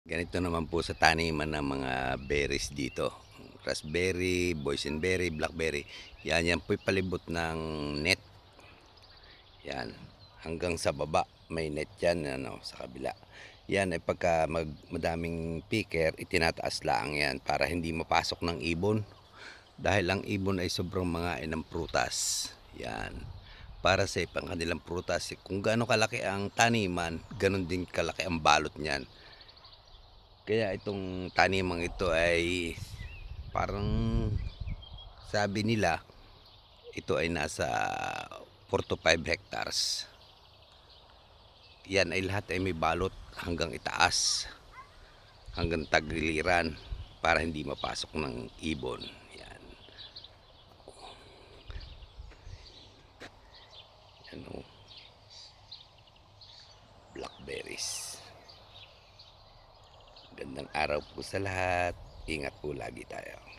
Ganito naman po sa taniman ng mga berries dito. Raspberry, boysenberry, blackberry. Yan po'y palibot ng net. Yan. Hanggang sa baba may net yan ano, sa kabila. Yan ay pagka madaming picker, itinataas lang yan para hindi mapasok ng ibon. Dahil ang ibon ay sobrang mga ng prutas. Yan. Para safe ang kanilang prutas. Kung gaano kalaki ang taniman, ganon din kalaki ang balot niyan. Kaya itong tanimang ito ay parang sabi nila ito ay nasa 4 to 5 hectares. Yan ay lahat ay may balot hanggang itaas, hanggang tagiliran para hindi mapasok ng ibon. Yan. Yan o. Blackberries. Gandang araw po sa lahat. Ingat po lagi tayo.